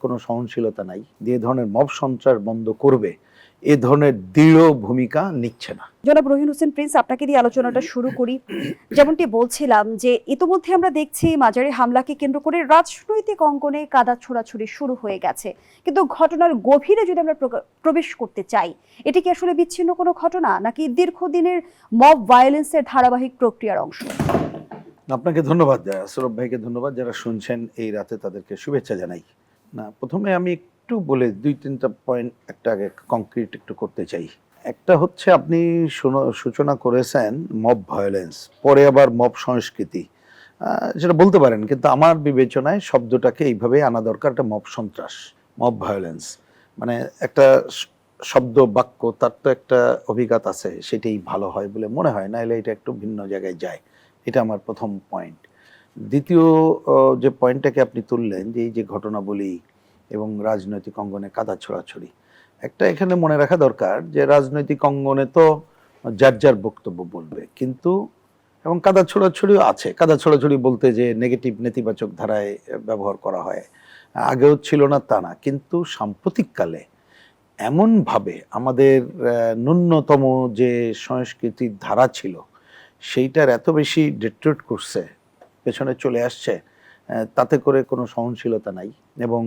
কোনো সহনশীলতা নাই, যে ধরনের মব সন্ত্রাস বন্ধ করবে এ ধরনের দৃঢ় ভূমিকা নিচ্ছে না। জনাব রহিন হোসেন প্রিন্স, আপনাকে দিয়ে আলোচনাটা শুরু করি। যেমনটি বলছিলাম যে ইতোমধ্যে আমরা দেখছি মাজারে হামলাকে কেন্দ্র করে রাজনৈতিক অঙ্গনে কাদা ছোড়াছুড়ি শুরু হয়ে গেছে, কিন্তু ঘটনার গভীরে যদি আমরা প্রবেশ করতে চাই, এটি কি আসলে বিচ্ছিন্ন কোনো ঘটনা নাকি দীর্ঘদিনের মব ভায়োলেন্সের ধারাবাহিক প্রক্রিয়ার অংশ? আপনাকে ধন্যবাদ, সৌরভ ভাইকে ধন্যবাদ, যারা শুনছেন এই রাতে তাদেরকে শুভেচ্ছা জানাই। না, প্রথমে আমি একটু বলে 2-3টা পয়েন্ট একটা আগে কংক্রিট একটু করতে চাই। একটা হচ্ছে আপনি সূচনা করেছেন মব ভায়োলেন্স, পরে আবার মব সংস্কৃতি, সেটা বলতে পারেন, কিন্তু আমার বিবেচনায় শব্দটাকে এইভাবে আনা দরকার। একটা মব সন্ত্রাস, মব ভায়োলেন্স মানে একটা শব্দ বাক্য, তার তো একটা অভিঘাত আছে, সেটাই ভালো হয় বলে মনে হয়, না এলে এটা একটু ভিন্ন জায়গায় যায়। এটা আমার প্রথম পয়েন্ট। দ্বিতীয় যে পয়েন্টটাকে আপনি তুললেন যে এই যে ঘটনাবলী এবং রাজনৈতিক অঙ্গনে কাদা ছোড়াছড়ি, একটা এখানে মনে রাখা দরকার যে রাজনৈতিক অঙ্গনে তো যার যার বক্তব্য বলবে, কিন্তু এবং কাদা ছোড়াছড়িও আছে। কাদা ছোড়াছড়ি বলতে যে নেগেটিভ নেতিবাচক ধারায় ব্যবহার করা হয়, আগেও ছিল না তা না, কিন্তু সাম্প্রতিককালে এমনভাবে আমাদের ন্যূনতম যে সংস্কৃতির ধারা ছিল সেইটার এত বেশি ডিট্রিট করছে, পেছনে চলে আসছে, তাতে করে কোনো সহনশীলতা নাই এবং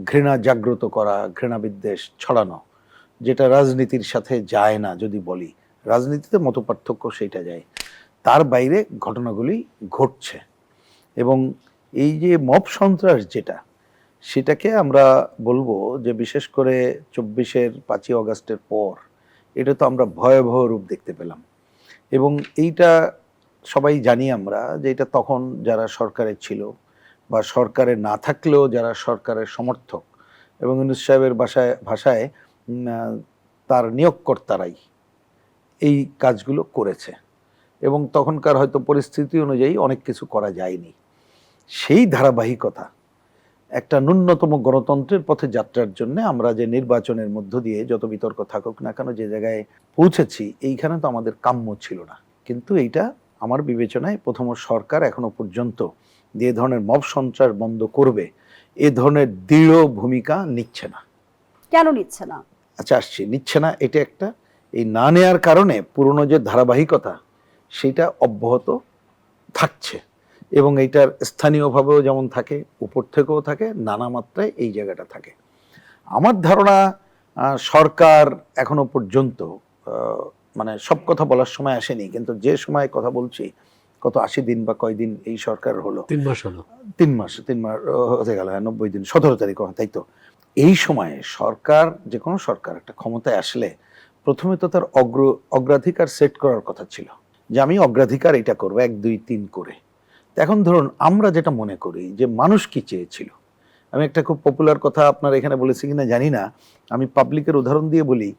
ঘৃণা জাগ্রত করা, ঘৃণা বিদ্বেষ ছড়ানো, যেটা রাজনীতির সাথে যায় না। যদি বলি রাজনীতিতে মতপার্থক্য সেইটা যায়, তার বাইরে ঘটনাগুলি ঘটছে। এবং এই যে মব সন্ত্রাস যেটা, সেটাকে আমরা বলবো যে বিশেষ করে 24-এর 5ই অগাস্টের পর এটা তো আমরা ভয়াবহ রূপ দেখতে পেলাম। এবং এইটা সবাই জানি আমরা যে এটা তখন যারা সরকারে ছিল বা সরকারে না থাকলেও যারা সরকারের সমর্থক এবং ইউনূস সাহেবের ভাষায় তার নিয়োগকর্তারাই এই কাজগুলো করেছে, এবং তখনকার হয়তো পরিস্থিতি অনুযায়ী অনেক কিছু করা যায়নি। সেই ধারাবাহিকতা একটা ন্যূনতম গণতন্ত্রের পথে যাত্রার জন্য আমরা যে নির্বাচনের মধ্য দিয়ে যত বিতর্ক থাকুক না কেন যে জায়গায় পৌঁছেছি, এইখানে তো আমাদের কাম্য ছিল না। কিন্তু এইটা আমার বিবেচনায় প্রথম সরকার এখনো পর্যন্ত যে ধরনের মব সন্ত্রাস বন্ধ করবে এ ধরনের দৃঢ় ভূমিকা নিচ্ছে না। কেন নিচ্ছে না? আচ্ছা, আসছি, নিচ্ছে না এটা একটা, এই না নেয়ার কারণে পুরনো যে ধারাবাহিকতা সেটা অব্যাহত থাকছে, এবং এইটার স্থানীয়ভাবেও যেমন থাকে, উপর থেকেও থাকে, নানা মাত্রায় এই জায়গাটা থাকে। আমার ধারণা সরকার এখনো পর্যন্ত মানে সব কথা বলার সময় আসেনি, কিন্তু যে সময় কথা বলছি, কত 80 দিন বা কয়দিন এই সরকার হলো, 3 মাস হলো, 3 মাস হতে গেল, 90 দিন, 17 তারিখ, তাই তো। এই সময়ে সরকার, যে কোনো সরকার একটা ক্ষমতায় আসলে প্রথমে তো তার অগ্রাধিকার সেট করার কথা ছিল, যে আমি অগ্রাধিকার এটা করবো 1, 2, 3 করে। এখন ধরুন আমরা যেটা মনে করি যে মানুষ কি চেয়েছিল, আমি একটা খুব পপুলার কথা আপনার এখানে বলেছি কিনা জানি না, আমি পাবলিকের উদাহরণ দিয়ে বলি,